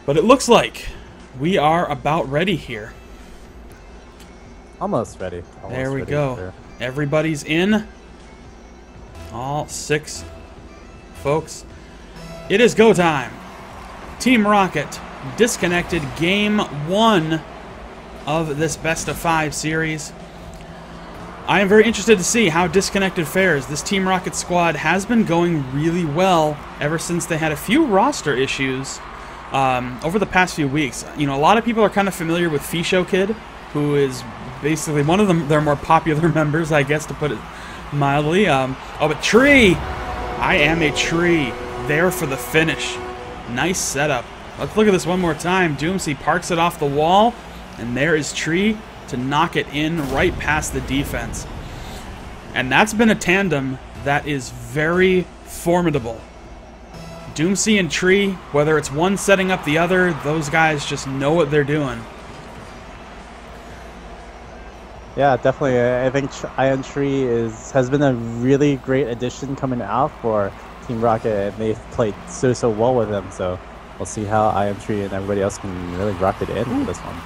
But it looks like we are about ready here. Almost ready. There we go. Sure. Everybody's in. All 6 folks. It is go time. Team Rocket disconnected game 1 of this best of 5 series. I am very interested to see how disconnected fares. This Team Rocket squad has been going really well ever since they had a few roster issues over the past few weeks. You know, a lot of people are kind of familiar with Fisho Kid, who is basically one of their more popular members, I guess, to put it mildly. Oh, but Tree! I am a Tree. There for the finish. Nice setup. Let's look at this one more time. Doomsy parks it off the wall, and there is Tree to knock it in right past the defense. And that's been a tandem that is very formidable. Doomsy and Tree, whether it's one setting up the other, those guys just know what they're doing. Yeah, definitely. I think Iron Tree has been a really great addition coming out for Team Rocket, and they've played so well with them. So we'll see how Iron Tree and everybody else can really rock it in for this one.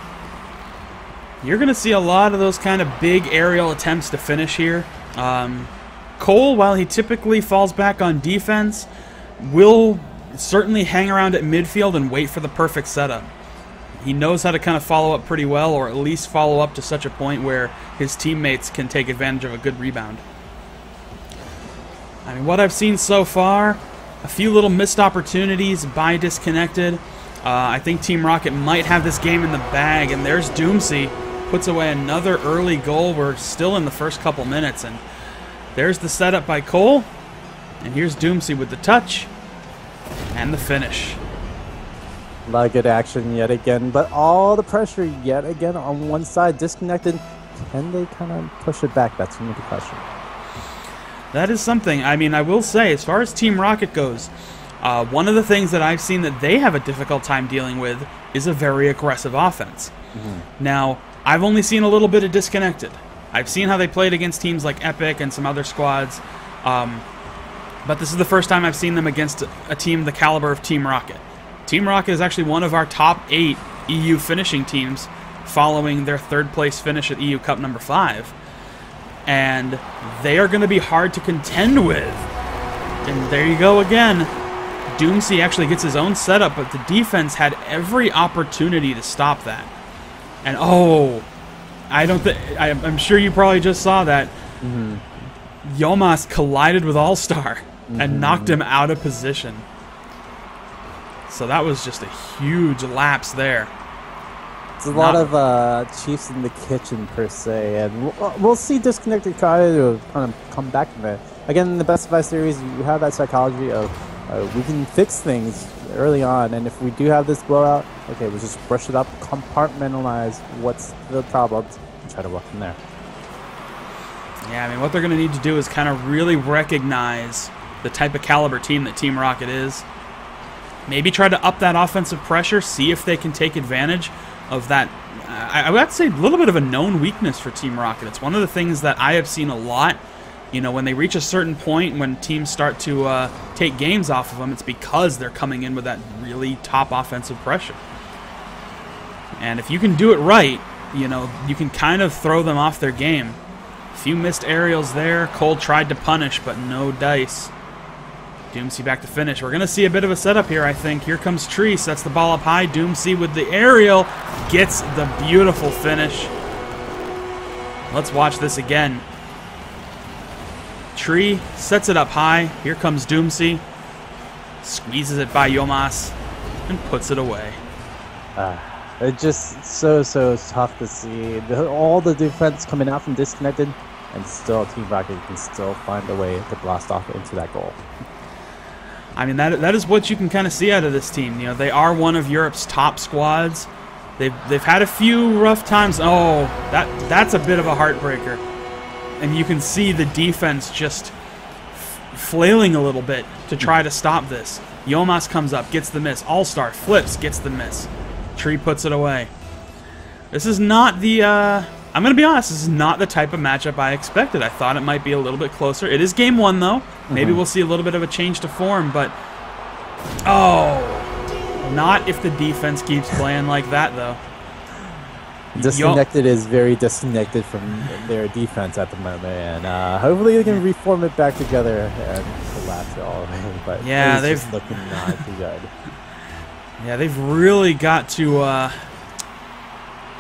You're going to see a lot of those kind of big aerial attempts to finish here. Cole, while he typically falls back on defense, will certainly hang around at midfield and wait for the perfect setup. He knows how to kind of follow up pretty well, or at least follow up to such a point where his teammates can take advantage of a good rebound. I mean, what I've seen so far, a few little missed opportunities by Disconnected. I think Team Rocket might have this game in the bag, and there's Doomsy. Puts away another early goal. We're still in the first couple minutes, and there's the setup by Cole. And here's Doomsy with the touch and the finish. A lot of good action yet again, but all the pressure yet again on one side. Disconnected. Can they kind of push it back? That's the question. That is something. I mean, I will say, as far as Team Rocket goes, one of the things that I've seen that they have a difficult time dealing with is a very aggressive offense. Now, I've only seen a little bit of Disconnected. I've seen how they played against teams like Epic and some other squads, but this is the first time I've seen them against a team the caliber of Team Rocket. Team Rocket is actually one of our top 8 EU finishing teams following their 3rd place finish at EU Cup number 5. And they are going to be hard to contend with. And there you go again. Doomsy actually gets his own setup, but the defense had every opportunity to stop that. And oh, I'm sure you probably just saw that. Yomas collided with All-Star and knocked him out of position. So that was just a huge lapse there. It's a lot of Chiefs in the kitchen, per se, and we'll see Disconnected try to kind of come back from it. Again, in the Best of 5 series, you have that psychology of we can fix things early on, and if we do have this blowout, okay, we'll just brush it up, compartmentalize what's the problems, and try to work from there. Yeah, I mean, what they're going to need to do is kind of really recognize the type of caliber team that Team Rocket is. Maybe try to up that offensive pressure, see if they can take advantage of that. I would say a little bit of a known weakness for Team Rocket. It's one of the things that I have seen a lot. You know, when they reach a certain point, when teams start to take games off of them, it's because they're coming in with that really top offensive pressure. And if you can do it right, you know, you can kind of throw them off their game. A few missed aerials there. Cole tried to punish, but no dice. Doomsy back to finish. We're going to see a bit of a setup here, I think. Here comes Tree. Sets the ball up high. Doomsy with the aerial. Gets the beautiful finish. Let's watch this again. Tree sets it up high. Here comes Doomsy. Squeezes it by Yomas and puts it away. It's just so tough to see. All the defense coming out from Disconnected, and still Team Rocket can still find a way to blast off into that goal. I mean, that is what you can kind of see out of this team. You know, they are one of Europe's top squads. They've had a few rough times. Oh, that's a bit of a heartbreaker. And you can see the defense just flailing a little bit to try to stop this. Yomas comes up, gets the miss. All-Star flips, gets the miss. Tree puts it away. This is not the... I'm going to be honest, this is not the type of matchup I expected. I thought it might be a little bit closer. It is game 1, though. Maybe we'll see a little bit of a change to form, but... Oh! Not if the defense keeps playing like that, though. Disconnected is very disconnected from their defense at the moment, and hopefully they can reform it back together and collapse it all. But yeah, they've just looking not too good. Yeah, they've really got to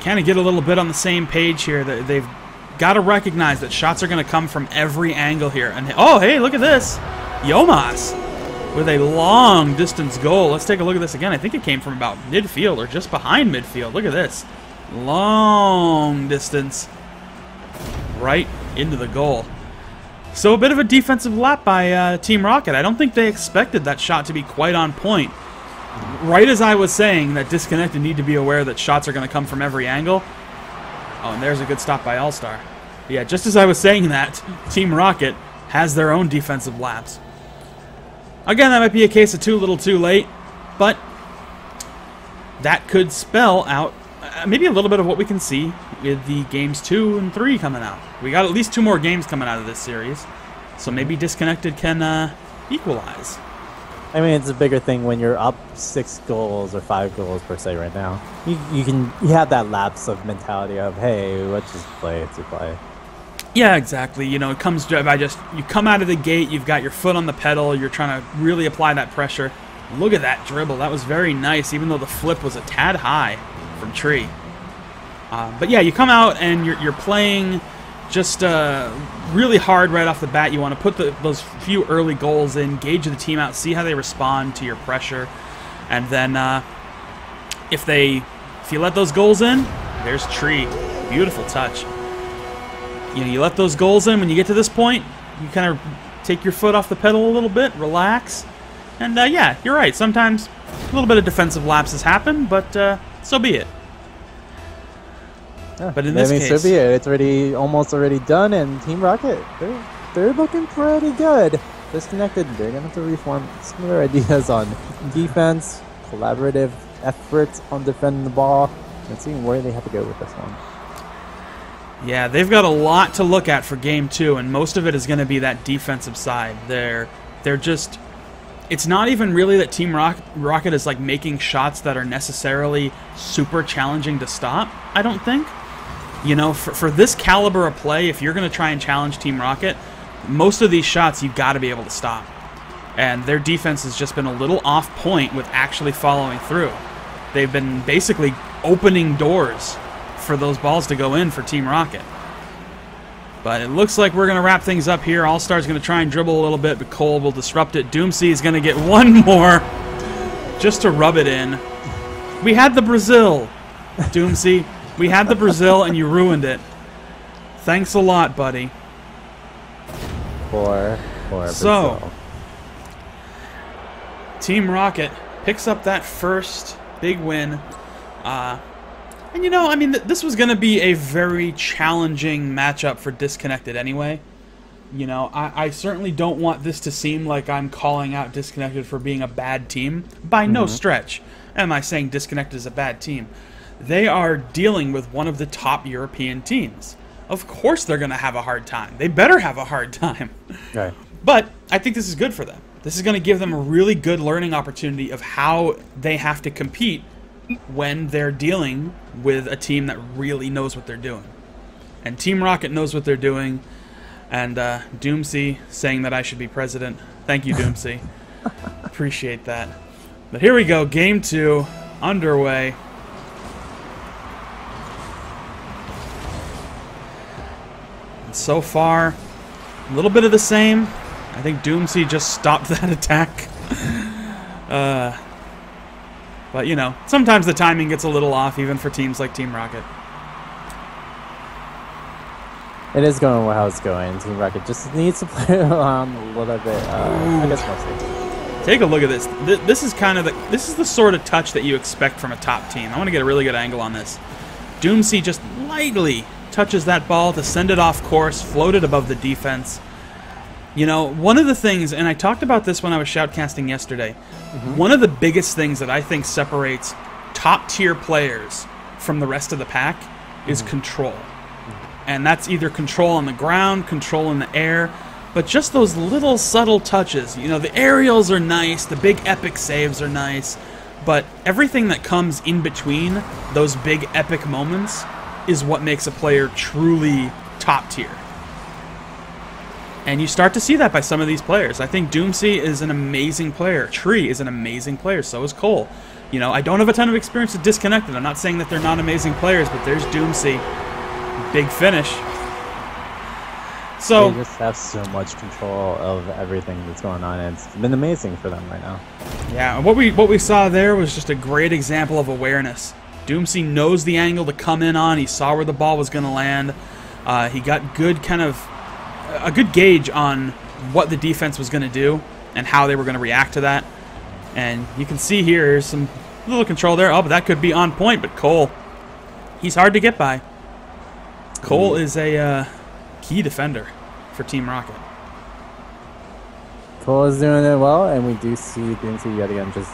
kind of get a little bit on the same page here. They've got to recognize that shots are going to come from every angle here. And oh, hey, look at this, Yomas with a long distance goal. Let's take a look at this again. I think it came from about midfield or just behind midfield. Look at this. Long distance right into the goal. So a bit of a defensive lap by Team Rocket. I don't think they expected that shot to be quite on point. Right as I was saying that Disconnected need to be aware that shots are going to come from every angle. Oh, and there's a good stop by All-Star. Yeah, just as I was saying that, Team Rocket has their own defensive laps. Again, that might be a case of too little too late, but that could spell out maybe a little bit of what we can see with the games 2 and 3 coming out. We got at least 2 more games coming out of this series, so maybe Disconnected can equalize. I mean, it's a bigger thing when you're up 6 goals or 5 goals per se right now. You have that lapse of mentality of, hey, let's just play to play. Yeah, exactly. You know, it comes by just you come out of the gate, you've got your foot on the pedal, you're trying to really apply that pressure. Look at that dribble. That was very nice, even though the flip was a tad high from Tree. But yeah, you come out and you're playing just really hard right off the bat. You want to put those few early goals in, gauge the team out, see how they respond to your pressure, and then if you let those goals in, there's Tree. Beautiful touch. You know, you let those goals in. When you get to this point, you kind of take your foot off the pedal a little bit, relax, and yeah, you're right. Sometimes a little bit of defensive lapses happen, but so be it. Yeah, but in this case, so be it. It's almost already done, and Team Rocket, they're looking pretty good. Disconnected, they're gonna have to reform some of their ideas on defense, collaborative efforts on defending the ball, and seeing where they have to go with this one. Yeah, they've got a lot to look at for Game 2, and most of it is going to be that defensive side. They're just... It's not even really that Team Rocket is like making shots that are necessarily super challenging to stop, I don't think. You know, for this caliber of play, if you're going to try and challenge Team Rocket, most of these shots you've got to be able to stop. And their defense has just been a little off point with actually following through. They've been basically opening doors for those balls to go in for Team Rocket. But it looks like we're going to wrap things up here. All-Star's going to try and dribble a little bit, but Cole will disrupt it. Doomsy is going to get one more just to rub it in. We had the Brazil, Doomsy. We had the Brazil, and you ruined it. Thanks a lot, buddy. For so, Brazil. Team Rocket picks up that first big win. And, you know, I mean, this was going to be a very challenging matchup for Disconnected anyway. You know, I certainly don't want this to seem like I'm calling out Disconnected for being a bad team. By no stretch am I saying Disconnected is a bad team. They are dealing with one of the top European teams. Of course they're going to have a hard time. They better have a hard time. Okay. But I think this is good for them. This is going to give them a really good learning opportunity of how they have to compete when they're dealing with a team that really knows what they're doing. And Team Rocket knows what they're doing. And Doomsy saying that I should be president. Thank you, Doomsy. Appreciate that. But here we go. Game 2 underway. And so far, a little bit of the same. I think Doomsy just stopped that attack. But, you know, sometimes the timing gets a little off, even for teams like Team Rocket. It is going how it's going. Team Rocket just needs to play around a little bit. I guess mostly. Take a look at this. This is kind of the sort of touch that you expect from a top team. I want to get a really good angle on this. Doomsy just lightly touches that ball to send it off course, floated above the defense. You know, one of the things, and I talked about this when I was shoutcasting yesterday, one of the biggest things that I think separates top-tier players from the rest of the pack is control. And that's either control on the ground, control in the air, but just those little subtle touches. You know, the aerials are nice, the big epic saves are nice, but everything that comes in between those big epic moments is what makes a player truly top tier. And you start to see that by some of these players. I think Doomsy is an amazing player. Tree is an amazing player. So is Cole. You know, I don't have a ton of experience with Disconnected. I'm not saying that they're not amazing players, but there's Doomsy. Big finish. So they just have so much control of everything that's going on, and it's been amazing for them right now. Yeah, what we saw there was just a great example of awareness. Doomsy knows the angle to come in on. He saw where the ball was going to land. He got good a good gauge on what the defense was going to do and how they were going to react to that. And you can see here, here's some little control there. Oh, but that could be on point. But Cole, he's hard to get by. Cole is a key defender for Team Rocket. Cole is doing it well, and we do see Doomsy yet again just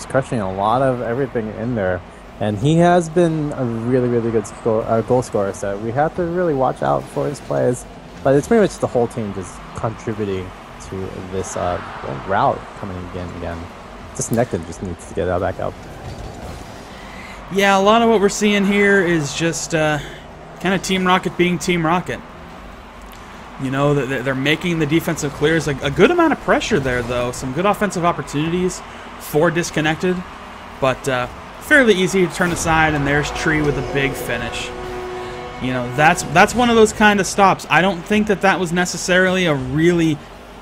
crushing a lot of everything in there. And he has been a really, really good goal scorer, so we have to really watch out for his plays. But it's pretty much the whole team just contributing to this route coming again. Disconnected just needs to get that back up. Yeah, a lot of what we're seeing here is just kind of Team Rocket being Team Rocket. You know, they're making the defensive clears. A good amount of pressure there, though. Some good offensive opportunities for Disconnected. But fairly easy to turn aside, and there's Tree with a big finish. You know, that's one of those kind of stops. I don't think that was necessarily a really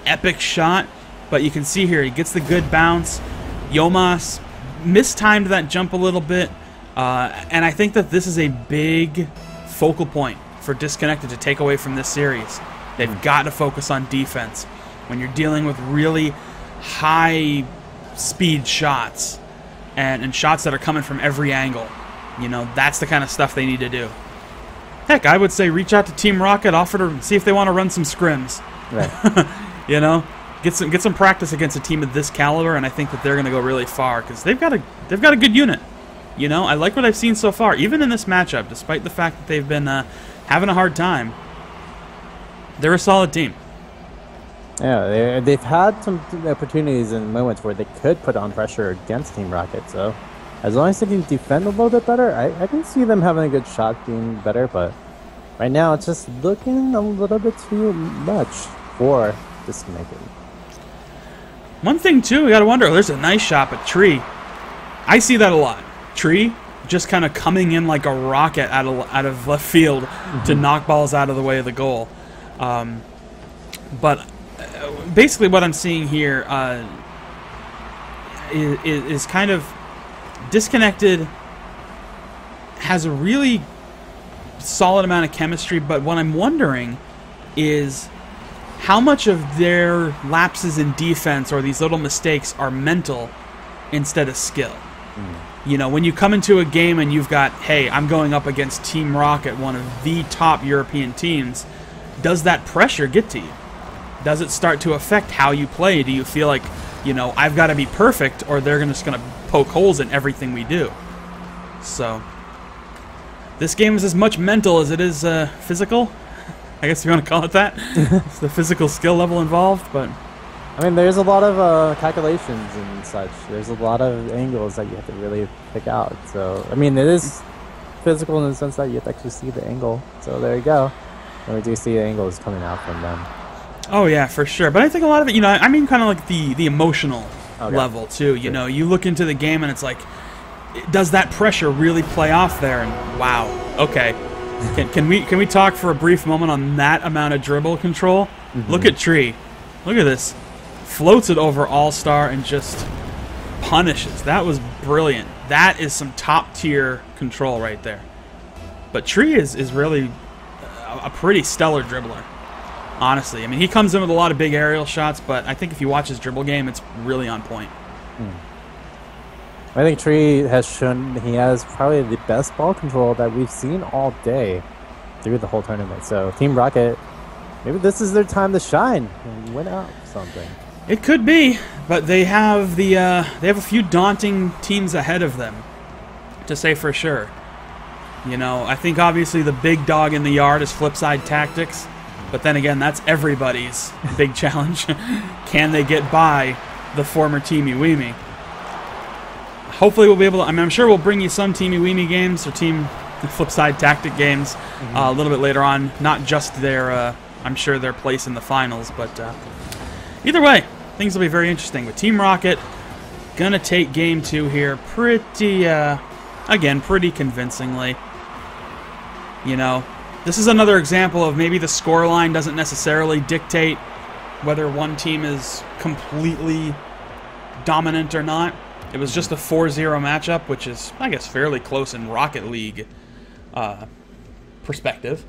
epic shot, but you can see here, he gets the good bounce. Yomas mistimed that jump a little bit, and I think that this is a big focal point for Disconnected to take away from this series. They've got to focus on defense. When you're dealing with really high-speed shots and shots that are coming from every angle, you know, that's the kind of stuff they need to do. Heck, I would say reach out to Team Rocket, offer to see if they want to run some scrims. Right. You know, get some practice against a team of this caliber, and I think that they're going to go really far because they've got a good unit. You know, I like what I've seen so far, even in this matchup, despite the fact that they've been having a hard time. They're a solid team. Yeah, they've had some opportunities and moments where they could put on pressure against Team Rocket, so as long as they can defend a little bit better, I can see them having a good shot being better, but right now it's just looking a little bit too much for Disconnected. One thing, too, we got to wonder, there's a nice shot, but Tree, I see that a lot. Tree just kind of coming in like a rocket out of left field to knock balls out of the way of the goal. But basically what I'm seeing here is kind of Disconnected has a really solid amount of chemistry, but what I'm wondering is how much of their lapses in defense or these little mistakes are mental instead of skill. You know, when you come into a game and you've got, hey, I'm going up against Team Rocket, one of the top European teams, does that pressure get to you? Does it start to affect how you play? Do you feel like, you know, I've got to be perfect or they're just going to poke holes in everything we do? So, this game is as much mental as it is physical. I guess you want to call it that. It's the physical skill level involved, but I mean, there's a lot of calculations and such. There's a lot of angles that you have to really pick out. So, I mean, it is physical in the sense that you have to actually see the angle. So there you go. And we do see the angles coming out from them. Oh, yeah, for sure. But I think a lot of it, you know, I mean kind of like the emotional level, too. You know, you look into the game and it's like, does that pressure really play off there? And wow, okay. Can we talk for a brief moment on that amount of dribble control? Look at Tree. Look at this. Floats it over All-Star and just punishes. That was brilliant. That is some top-tier control right there. But Tree is really a pretty stellar dribbler, honestly. I mean, he comes in with a lot of big aerial shots, but I think if you watch his dribble game, it's really on point. I think Tree has shown he has probably the best ball control that we've seen all day through the whole tournament. So Team Rocket, maybe this is their time to shine and win out something. It could be, but they have a few daunting teams ahead of them, to say for sure. You know, I think obviously the big dog in the yard is Flipside Tactics, but then again, that's everybody's big challenge. Can they get by the former Team Iwimi? hopefully we'll be able to, I mean, I'm sure we'll bring you some Teamy Weemy games or Team Flipside Tactic games a little bit later on. Not just their, I'm sure their place in the finals, but either way, things will be very interesting. With Team Rocket gonna take game 2 here pretty, again, pretty convincingly. You know, this is another example of maybe the scoreline doesn't necessarily dictate whether one team is completely dominant or not. It was just a 4-0 matchup, which is, I guess, fairly close in Rocket League perspective.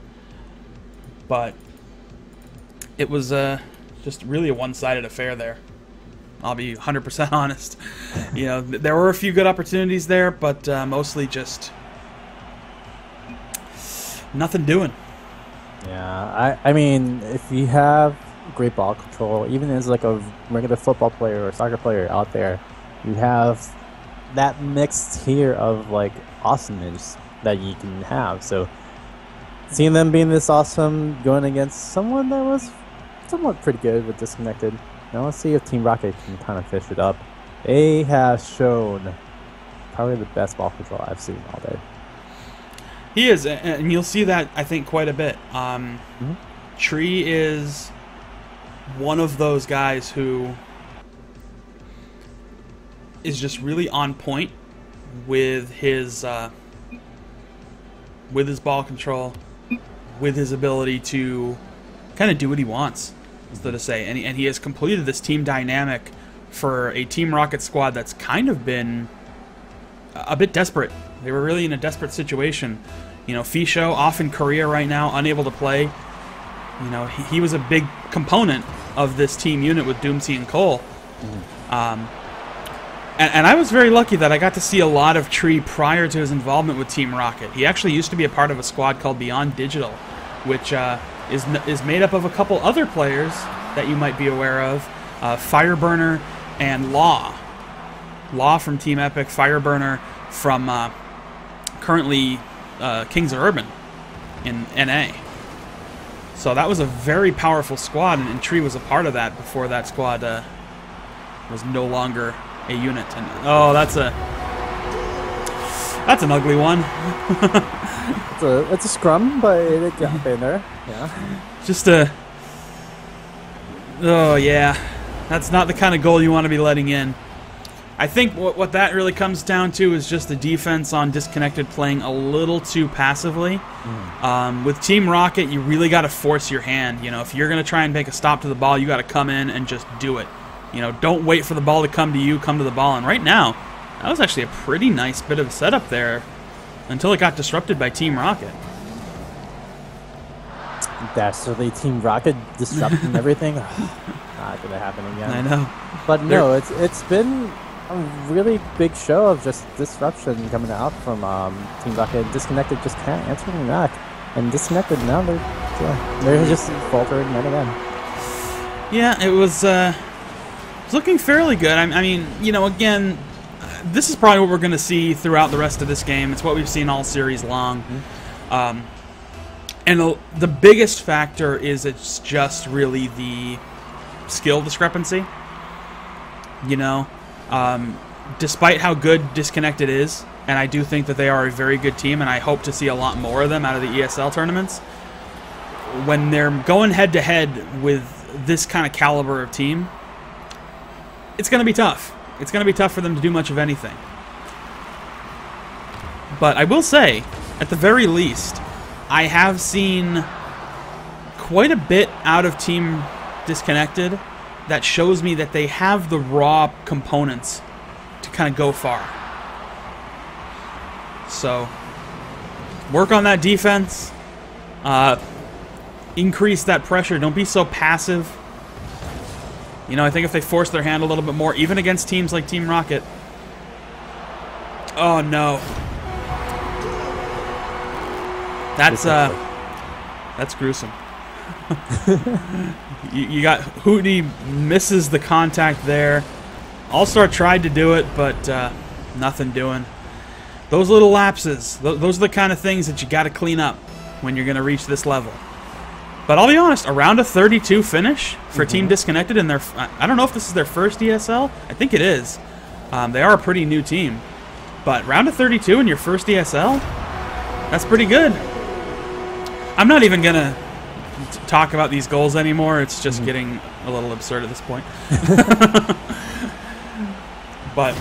But it was just really a one-sided affair there. I'll be 100% honest. You know, there were a few good opportunities there, but mostly just nothing doing. Yeah, I mean, if you have great ball control, even as like a regular football player or soccer player out there, you have that mixed tier of like awesomeness that you can have. So seeing them being this awesome going against someone that was somewhat pretty good with Disconnected. Now let's see if Team Rocket can kind of fish it up. They have shown probably the best ball control I've seen all day. He is, and you'll see that, I think, quite a bit. Tree is one of those guys who is just really on point with his ball control, with his ability to kind of do what he wants, so to say. And he has completed this team dynamic for a Team Rocket squad that's kind of been a bit desperate. They were really in a desperate situation. You know, Fisho off in Korea right now, unable to play. You know, he was a big component of this team unit with Doomsy and Cole. And I was very lucky that I got to see a lot of Tree prior to his involvement with Team Rocket. He actually used to be a part of a squad called Beyond Digital, which is made up of a couple other players that you might be aware of. Fireburner and Law. Law from Team Epic, Fireburner from currently Kings of Urban in NA. So that was a very powerful squad, and Tree was a part of that before that squad was no longer a unit. And oh, that's an ugly one. it's a scrum, but it got in there. Yeah. Just a. Oh yeah, that's not the kind of goal you want to be letting in. I think what that really comes down to is just the defense on Disconnected playing a little too passively. With Team Rocket, you really got to force your hand. You know, if you're going to try and make a stop to the ball, you got to come in and just do it. You know, don't wait for the ball to come to you, come to the ball. And right now, that was actually a pretty nice bit of a setup there until it got disrupted by Team Rocket. Dastardly Team Rocket disrupting everything. Not going to happen again. I know. But no, it's been a really big show of just disruption coming out from Team Rocket. Disconnected just can't answer them back. And Disconnected now, they're just faltering yet again. Yeah, it was looking fairly good. I mean, you know, again, this is probably what we're going to see throughout the rest of this game. It's what we've seen all series long. And the biggest factor is it's just really the skill discrepancy. You know, despite how good Disconnected is, and I do think that they are a very good team, and I hope to see a lot more of them out of the ESL tournaments, when they're going head-to-head with this kind of caliber of team, it's going to be tough. It's going to be tough for them to do much of anything. But I will say, at the very least, I have seen quite a bit out of Team Disconnected that shows me that they have the raw components to kind of go far. So, work on that defense. Increase that pressure. Don't be so passive. You know, I think if they force their hand a little bit more, even against teams like Team Rocket. Oh no. That's gruesome. you got Hootie misses the contact there. All-Star tried to do it, but nothing doing. Those little lapses, those are the kind of things that you got to clean up when you're going to reach this level. But I'll be honest, around a 32 finish for Team Disconnected in their, I don't know if this is their first ESL. I think it is. They are a pretty new team. But round of 32 in your first ESL? That's pretty good. I'm not even going to talk about these goals anymore. It's just getting a little absurd at this point. But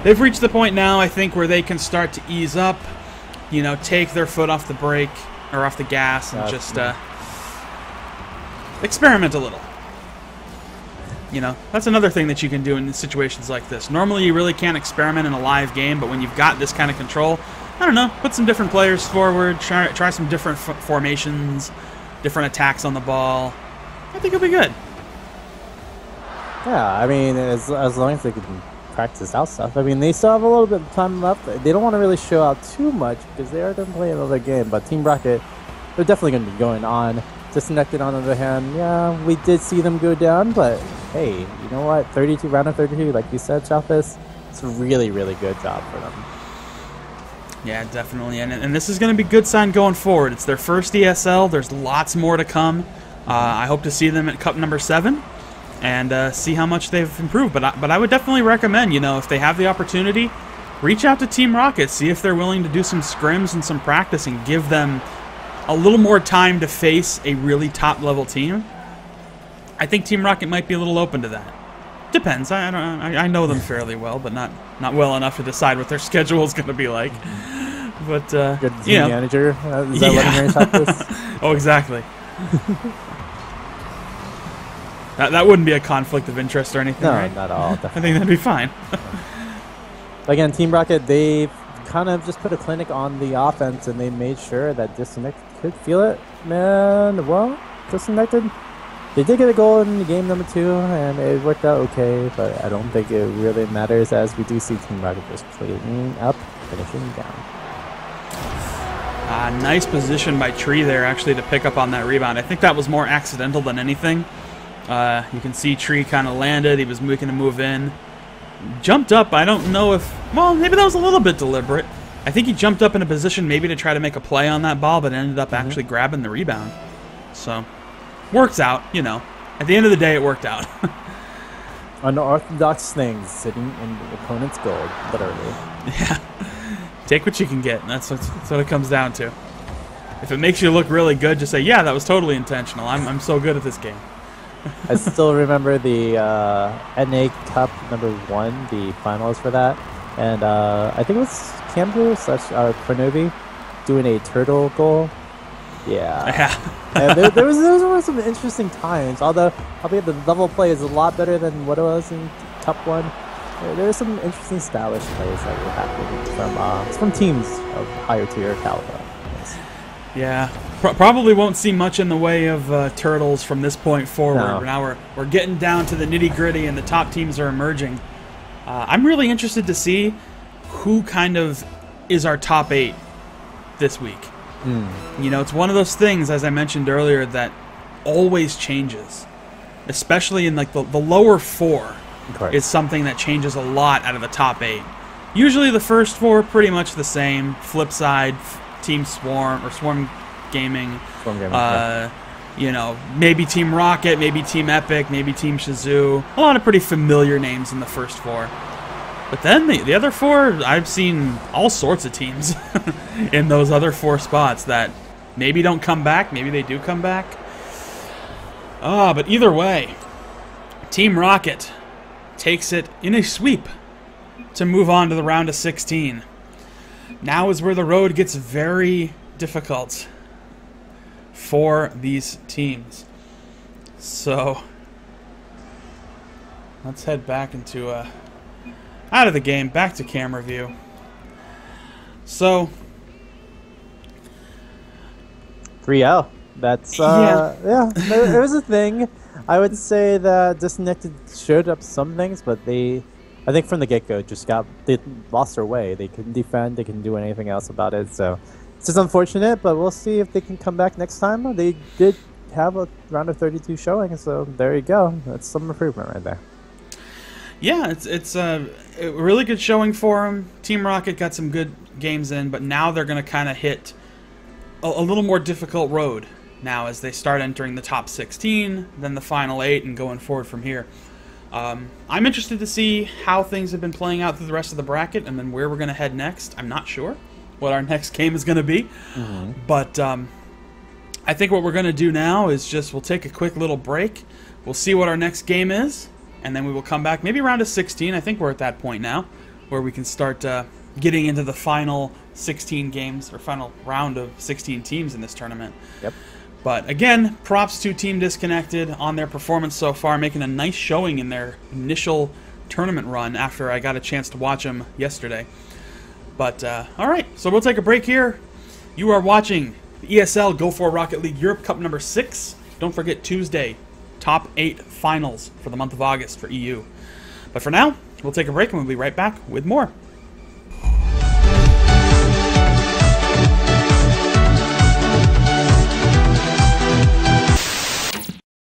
they've reached the point now, I think, where they can start to ease up, you know, take their foot off the brake or off the gas and just experiment a little. You know, that's another thing that you can do in situations like this. Normally, you really can't experiment in a live game, but when you've got this kind of control, I don't know, put some different players forward, try some different formations, different attacks on the ball. I think it'll be good. Yeah, I mean, as long as they can practice out stuff. I mean, they still have a little bit of time left. They don't want to really show out too much because they are going to play another game. But Team Rocket, they're definitely going to be going on. Disconnected, on the other hand, yeah, we did see them go down, but hey, you know what? 32, round of 32, like you said, Shalthis, it's a really, really good job for them. Yeah, definitely, and this is going to be a good sign going forward. It's their first ESL. There's lots more to come. I hope to see them at Cup number 7 and see how much they've improved. But I would definitely recommend, you know, if they have the opportunity, reach out to Team Rocket, see if they're willing to do some scrims and some practice and give them a little more time to face a really top-level team. I think Team Rocket might be a little open to that. Depends. I know them fairly well, but not well enough to decide what their schedule is going to be like. But good team manager. Is that letting her talk this? Oh, exactly. that wouldn't be a conflict of interest or anything, no, right? not at all. I think that'd be fine. Again, Team Rocket, they've kind of just put a clinic on the offense, and they made sure that Disconnected could feel it. Man, well, Disconnected, they did get a goal in game number 2, and it worked out okay, but I don't think it really matters as we do see Team Rocket just cleaning up, finishing down. Nice position by Tree there, actually, to pick up on that rebound. I think that was more accidental than anything. You can see Tree kind of landed. He was making a move in. Jumped up. I don't know if... Well, maybe that was a little bit deliberate. I think he jumped up in a position maybe to try to make a play on that ball, but ended up actually grabbing the rebound. So, works out, you know. At the end of the day, it worked out. Unorthodox things sitting in the opponent's goal, literally. Yeah. Take what you can get. That's what it comes down to. If it makes you look really good, just say, yeah, that was totally intentional. I'm so good at this game. I still remember the NA Cup number 1, the finals for that. And I think it was Campbell / Cornovi doing a turtle goal. Yeah. And there were some interesting times. Although albeit the level play is a lot better than what it was in Cup 1. There's some interesting stylish plays that were happening from teams of higher tier caliber. Yeah, probably won't see much in the way of turtles from this point forward. No. Now we're getting down to the nitty-gritty, and the top teams are emerging. I'm really interested to see who kind of is our top 8 this week. You know, it's one of those things, as I mentioned earlier, that always changes, especially in like the lower 4. Is something that changes a lot out of the top 8. Usually the first 4 are pretty much the same. Flip side, Team Swarm or Swarm Gaming. You know, maybe Team Rocket, maybe Team Epic, maybe Team Shazoo. A lot of pretty familiar names in the first 4. But then the other 4, I've seen all sorts of teams in those other 4 spots that maybe don't come back, maybe they do come back. But either way, Team Rocket takes it in a sweep to move on to the round of 16. Now is where the road gets very difficult for these teams. So let's head back into out of the game, back to camera view. So 3-0. That's yeah. There was a thing. I would say that Disconnected showed up some things, but I think from the get-go, they lost their way. They couldn't defend. They couldn't do anything else about it. So it's just unfortunate, but we'll see if they can come back next time. They did have a round of 32 showing, so there you go. That's some improvement right there. Yeah, it's a really good showing for them. Team Rocket got some good games in, but now they're going to kind of hit a little more difficult road now as they start entering the top 16, then the final 8, and going forward from here. I'm interested to see how things have been playing out through the rest of the bracket and then where we're going to head next. I'm not sure what our next game is going to be. But I think what we're going to do now is we'll take a quick little break. We'll see what our next game is, and then we will come back maybe around to 16. I think we're at that point now where we can start getting into the final 16 games or final round of 16 teams in this tournament. Yep. But again, props to Team Disconnected on their performance so far, making a nice showing in their initial tournament run after I got a chance to watch them yesterday. But, alright, so we'll take a break here. You are watching the ESL Go4RocketLeague Europe Cup number 6. Don't forget Tuesday, top 8 finals for the month of August for EU. But for now, we'll take a break and we'll be right back with more.